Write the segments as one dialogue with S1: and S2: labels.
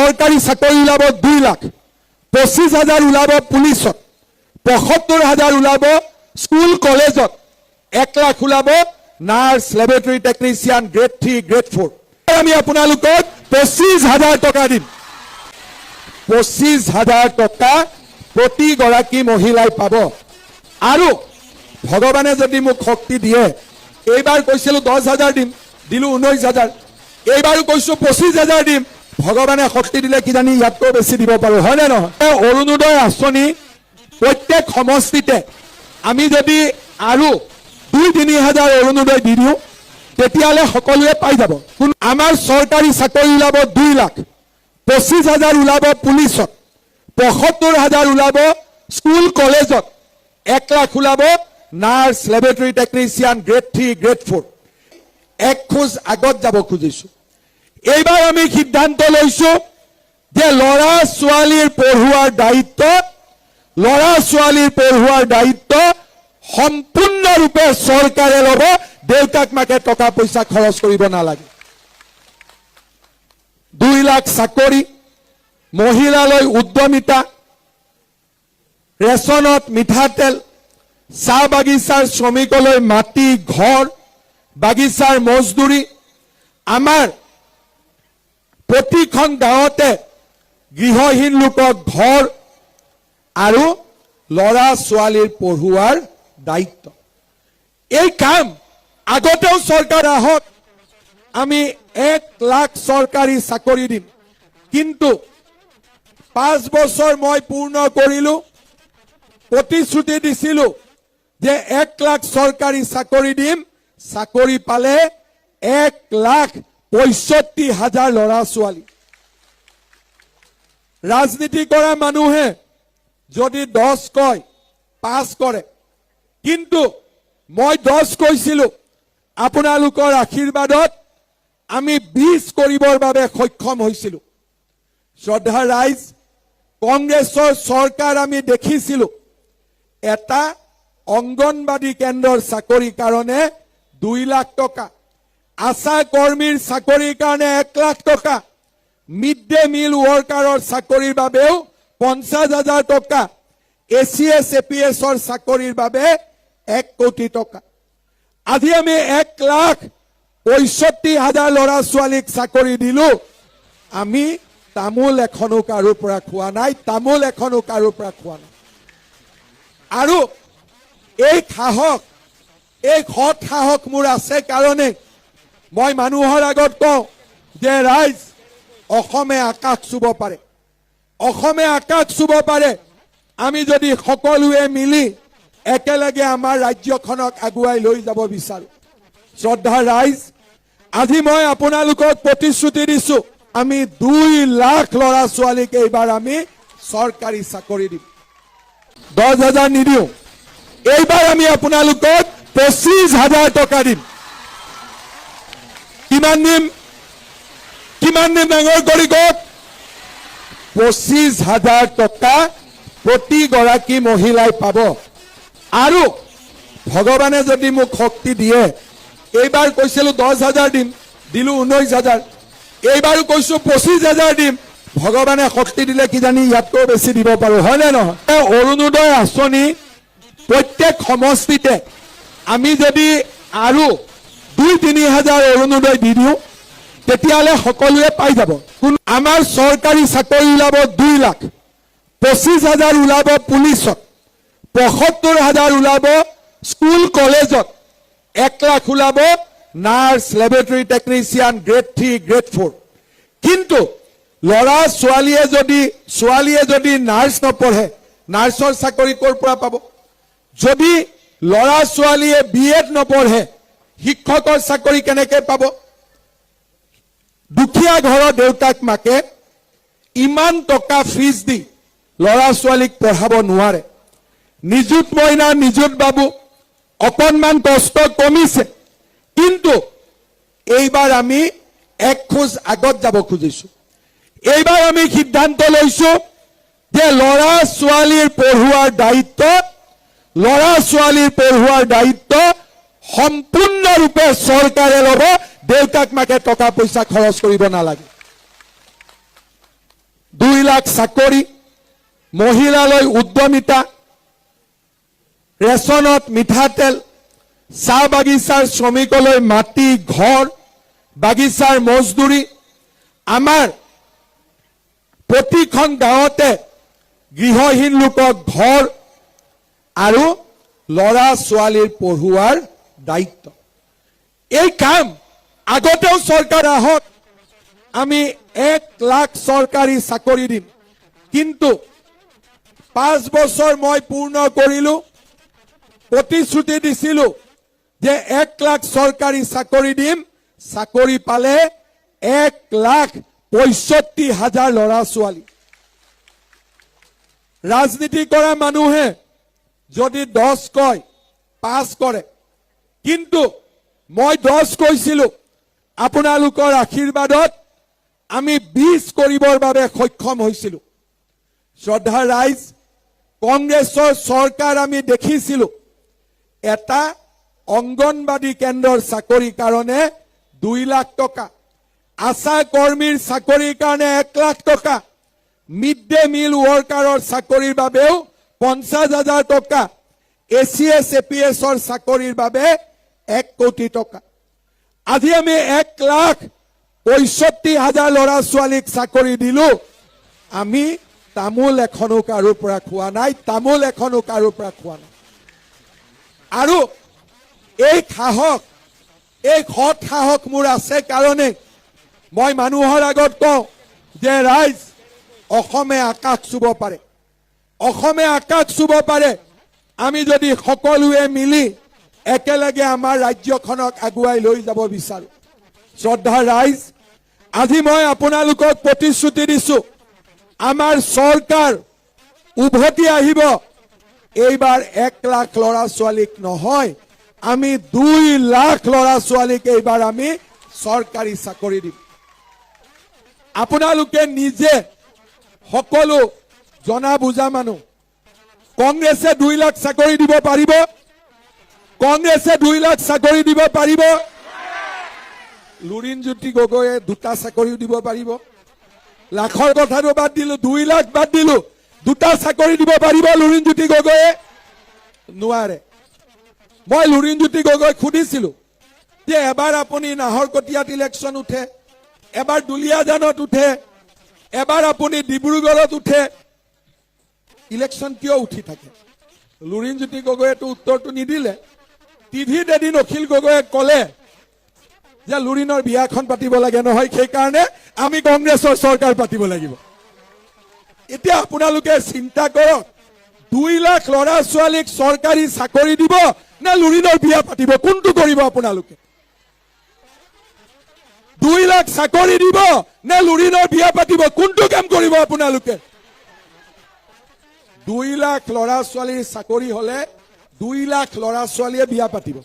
S1: চৰকাৰী চাকৰি ওলাব 2 লাখ, 25,000 ওলাব পুলিচত, 75,000 ওলাব স্কুল কলেজত, 1 লাখ ওলাব nurse, laboratory technician, grade 3, grade 4। আমি আপোনালোকক 25,000 টকা দিম। 25,000 টকা প্ৰতিগৰাকী মহিলাই পাব। আৰু ভগৱানে যদি মোক শক্তি দিয়ে, এইবাৰ কৈছিলোঁ 10,000 দিম, দিলোঁ 19,000, এইবাৰো কৈছোঁ 25,000 দিম। ভগৱানে শক্তি দিলে কিজানি ইয়াতকৈ বেছি দিব পাৰোঁ, হয়নে নহয়? অৰুণোদয় আঁচনি প্ৰত্যেক সমষ্টিতে আমি যদি আৰু 2-3 হাজাৰ অৰুণোদয় দি দিওঁ, তেতিয়াহ'লে সকলোৱে পাই যাব। আমাৰ চৰকাৰী চাকৰি ওলাব 2 লাখ, 25,000 ওলাব পুলিচত, 75,000 ওলাব স্কুল কলেজত, 1 লাখ ওলাব nurse, laboratory technician, grade 3, grade 4। এক খোজ আগত যাব খুজিছোঁ। এইবাৰ আমি সিদ্ধান্ত লৈছোঁ যে ল'ৰা ছোৱালীৰ পঢ়ুৱাৰ দায়িত্ব সম্পূৰ্ণৰূপে চৰকাৰে ল'ব। দেউতাক মাকে টকা পইচা খৰচ কৰিব নালাগে। 2 লাখ চাকৰি, মহিলালৈ উদ্যমিতা, ৰেচনত মিঠাতেল, চাহ বাগিচাৰ শ্ৰমিকলৈ মাটি, ঘৰ, বাগিচাৰ মজদুৰি, আমাৰ প্ৰতিখন গাঁৱতে গৃহহীন লোকক ঘৰ আৰু ল'ৰা ছোৱালীৰ পঢ়ুৱাৰ দায়িত্ব। এই কাম আগতেও চৰকাৰ আহক, আমি 1 লাখ চৰকাৰী চাকৰি দিম। কিন্তু 5 বছৰ মই পূৰ্ণ কৰিলোঁ, প্ৰতিশ্ৰুতি দিছিলোঁ যে 1 লাখ চৰকাৰী চাকৰি দিম। চাকৰি পালে 1,65,000 ল'ৰা ছোৱালী। ৰাজনীতি কৰা মানুহে যদি 10 কয়, 5 কৰে, কিন্তু মই 10 কৈছিলোঁ। আপোনালোকৰ আশীৰ্বাদত আমি 20 কৰিবৰ বাবে সক্ষম হৈছিলোঁ। শ্ৰদ্ধা ৰাইজ, কংগ্ৰেছৰ চৰকাৰ আমি দেখিছিলোঁ এটা অংগনবাদী কেন্দ্ৰৰ চাকৰিৰ কাৰণে 2 লাখ টকা, আশা কৰ্মীৰ চাকৰিৰ কাৰণে 1 লাখ টকা, মিড ডে মিল ৱৰ্কাৰৰ চাকৰিৰ বাবেও 50,000 টকা, ACS APSৰ চাকৰিৰ বাবে 1 কোটি টকা। আজি আমি 1,65,000 ল'ৰা ছোৱালীক চাকৰি দিলোঁ। আমি তামোল এখনো কাৰো পৰা খোৱা নাই, আৰু এই সাহস, এই সৎ সাহস মোৰ আছে কাৰণে মই মানুহৰ আগত কওঁ যে ৰাইজ, অসমে আকাশ চুব পাৰে, আমি যদি সকলোৱে মিলি একেলগে আমাৰ ৰাজ্যখনক আগুৱাই লৈ যাব বিচাৰোঁ। শ্ৰদ্ধা ৰাইজ, আজি মই আপোনালোকক প্ৰতিশ্ৰুতি দিছোঁ, আমি 2 লাখ ল'ৰা ছোৱালীক এইবাৰ আমি চৰকাৰী চাকৰি দিম। 10,000 নিদিওঁ, এইবাৰ আমি আপোনালোকক 25,000 টকা দিম। কিমান দিম ডাঙৰ কৰি কওক? 25,000 টকা প্ৰতিগৰাকী মহিলাই পাব। আৰু ভগৱানে যদি মোক শক্তি দিয়ে, এইবাৰ কৈছিলোঁ 10,000 দিম, দিলোঁ 19,000, এইবাৰো কৈছোঁ 25,000 দিম। ভগৱানে শক্তি দিলে কিজানি ইয়াতকৈ বেছি দিব পাৰোঁ, হয়নে নহয়? অৰুণোদয় আঁচনি প্ৰত্যেক সমষ্টিতে আমি যদি আৰু 2-3 হাজাৰ অৰুণোদয় দি দিওঁ, তেতিয়াহ'লে সকলোৱে পাই যাব। আমাৰ চৰকাৰী চাকৰি ওলাব 2 লাখ, 25,000 ওলাব পুলিচত, 75,000 ওলাব স্কুল কলেজত, 1 লাখ ওলাব nurse, laboratory technician, grade 3, grade 4। কিন্তু ল'ৰা ছোৱালীয়ে যদি নাৰ্ছ নপঢ়ে, নাৰ্ছৰ চাকৰি ক'ৰ পৰা পাব? যদি ল'ৰা ছোৱালীয়ে BEd নপঢ়ে, শিক্ষকৰ চাকৰি কেনেকৈ পাব? দুখীয়া ঘৰৰ দেউতাক মাকে ইমান টকা ফিজ দি ল'ৰা ছোৱালীক পঢ়াব নোৱাৰে। নিযুত মইনা, নিযুত বাবু, অকণমান কষ্ট কমিছে, কিন্তু এইবাৰ আমি 1 খোজ আগত যাব খুজিছোঁ। এইবাৰ আমি সিদ্ধান্ত লৈছোঁ যে ল'ৰা ছোৱালীৰ পঢ়ুৱাৰ দায়িত্ব সম্পূৰ্ণৰূপে চৰকাৰে ল'ব। দেউতাক মাকে টকা পইচা খৰচ কৰিব নালাগে। লাখ চাকৰি, মহিলালৈ উদ্যমিতা, ৰেচনত মিঠাতেল, চাহ বাগিচাৰ শ্ৰমিকলৈ মাটি, ঘৰ, বাগিচাৰ মজদুৰি, আমাৰ প্ৰতিখন গাঁৱতে গৃহহীন লোকক ঘৰ আৰু ল'ৰা ছোৱালীৰ পঢ়ুৱাৰ দায়িত্ব। এই কাম আগতেও চৰকাৰ আহক, আমি 1 লাখ চৰকাৰী চাকৰি দিম, কিন্তু 5 বছৰ মই পূৰ্ণ কৰিলো, প্ৰতিশ্ৰুতি দিছিলো যে 1 লাখ চৰকাৰী চাকৰি দিম, চাকৰি পালে 1,65,000 ল'ৰা ছোৱালী। ৰাজনীতি কৰা মানুহে যদি 10 কয় 5 কৰে, কিন্তু মই 10 কৈছিলো, আপোনালোকৰ আশীৰ্বাদত আমি 20 কৰিবৰ বাবে সক্ষম হৈছিলো। শ্ৰদ্ধা ৰাইজ, কংগ্ৰেছৰ চৰকাৰ আমি দেখিছিলো, এটা অংগনবাদী কেন্দ্ৰৰ চাকৰিৰ কাৰণে 2 লাখ টকা, আশা কৰ্মীৰ চাকৰিৰ কাৰণে 1 লাখ টকা, মিড ডে মিল ৱৰ্কাৰৰ চাকৰিৰ বাবেও 50,000 টকা, ACS APSৰ চাকৰিৰ বাবে 1 কোটি টকা। আজি আমি 1,65,000 ল'ৰা ছোৱালীক চাকৰি দিলো। আমি তামোল এখনো কাৰো পৰা খোৱা নাই, তামোল এখনো কাৰো পৰা খোৱা নাই। আৰু এই সাহস, এই সৎ সাহস মোৰ আছে কাৰণে মই মানুহৰ আগত কওঁ যে ৰাইজ, অসমে আকাশ চুব পাৰে, অসমে আকাশ চুব পাৰে। আমি যদি সকলোৱে মিলি একেলগে আমাৰ ৰাজ্যখনক আগুৱাই লৈ যাব বিচাৰো। শ্ৰদ্ধা ৰাইজ, আজি মই আপোনালোকক প্ৰতিশ্ৰুতি দিছো, আমাৰ চৰকাৰ উভতি আহিব। এইবাৰ 1 লাখ ল'ৰা ছোৱালীক নহয়, আমি 2 লাখ ল'ৰা ছোৱালীক এইবাৰ আমি চৰকাৰী চাকৰি দিম। আপোনালোকে নিজে সকলো জনা বুজা মানুহ, কংগ্ৰেছে 2 লাখ চাকৰি দিব পাৰিব? কংগ্ৰেছে 2 লাখ চাকৰি দিব পাৰিব? লুৰিণজ্যোতি গগৈয়ে 2টা চাকৰিও দিব পাৰিব? লাখৰ কথাটো বাদ দিলো, 2 লাখ বাদ দিলো, 2টা চাকৰি দিব পাৰিব লুৰিণজ্যোতি গগৈয়ে? নোৱাৰে। মই লুৰিণজ্যোতি গগৈক সুধিছিলো যে এবাৰ আপুনি নাহৰকটীয়াত ইলেকশ্যন উঠে, এবাৰ দুলিয়াজানত উঠে, এবাৰ আপুনি ডিব্ৰুগড়ত উঠে, ইলেকশ্যন কিয় উঠি থাকে? লুৰিণজ্যোতি গগৈয়েতো উত্তৰটো নিদিলে। টিভিত এদিন অখিল গগৈয়ে ক'লে যে লুৰিণৰ বিয়াখন পাতিব লাগে নহয়, সেইকাৰণে আমি কংগ্ৰেছৰ চৰকাৰ পাতিব লাগিব। এতিয়া আপোনালোকে চিন্তা কৰক, 2 লাখ ল'ৰা ছোৱালীক চৰকাৰী চাকৰি দিব নে লুৰিণৰ বিয়া পাতিব? কোনটো কৰিব আপোনালোকে? 2 লাখ চাকৰি দিব নে লুৰিণৰ বিয়া পাতিব? কোনটো কাম কৰিব আপোনালোকে? 2 লাখ ল'ৰা ছোৱালীৰ চাকৰি হলে 2 লাখ ল'ৰা ছোৱালীয়ে বিয়া পাতিব।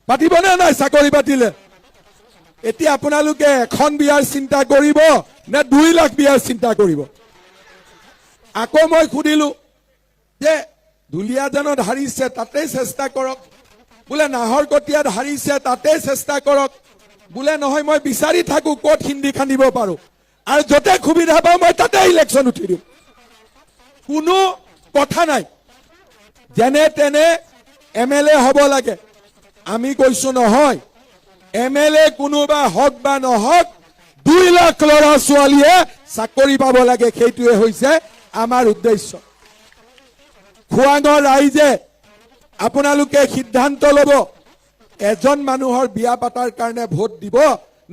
S1: পাতিব নে নাই? চাকৰি পাতিলে এতিয়া আপোনালোকে এখন বিয়াৰ চিন্তা কৰিব নে 2 লাখ বিয়াৰ চিন্তা কৰিব? আকৌ মই সুধিলো যে দুলিয়াজানত হাৰিছে, তাতেই চেষ্টা কৰক, বোলে নাহৰকটীয়াত হাৰিছে, তাতেই চেষ্টা কৰক, বোলে নহয় মই বিচাৰি থাকো ক'ত হিন্দী খান্দিব পাৰো, আৰু য'তে সুবিধা পাওঁ মই তাতে ইলেকশ্যন উঠি দিম। কোনো কথা নাই, যেনে তেনে MLA হ'ব লাগে। আমি কৈছো নহয়, MLA কোনোবা হওক বা নহওক, 2 লাখ ল'ৰা ছোৱালীয়ে চাকৰি পাব লাগে, সেইটোৱে হৈছে আমাৰ উদ্দেশ্য। খোৱাঙৰ ৰাইজে আপোনালোকে সিদ্ধান্ত ল'ব, এজন মানুহৰ বিয়া পাতাৰ কাৰণে ভোট দিব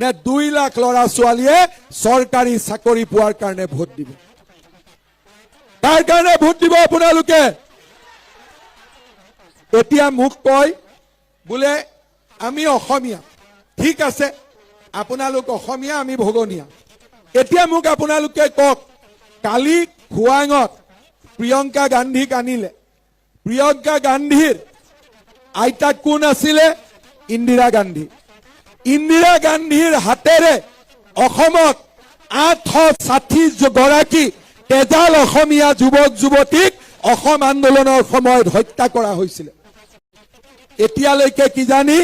S1: নে 2 লাখ ল'ৰা ছোৱালীয়ে চৰকাৰী চাকৰি পোৱাৰ কাৰণে ভোট দিব? তাৰ কাৰণে ভোট দিব আপোনালোকে? এতিয়া মোক কয় বোলে আমি অসমীয়া, ঠিক আছে, আপোনালোক অসমীয়া, আমি ভগনীয়া। এতিয়া মোক আপোনালোকে কওক, কালি খোৱাঙত প্ৰিয়ংকা গান্ধীক আনিলে, প্ৰিয়ংকা গান্ধীৰ আইতাক কোন আছিলে? ইন্দিৰা গান্ধী। ইন্দিৰা গান্ধীৰ হাতেৰে অসমত 860 গৰাকী তেজাল অসমীয়া যুৱক যুৱতীক অসম আন্দোলনৰ সময়ত হত্যা কৰা হৈছিলে। এতিয়ালৈকে কিজানি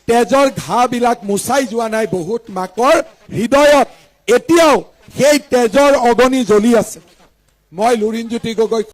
S1: তেজৰ ঘাঁবিলাক মুচাই যোৱা নাই বহুত মাকৰ হৃদয়ত, এতিয়াও সেই তেজৰ অগনি জ্বলি আছে। মই লুৰিণজ্যোতি গগৈ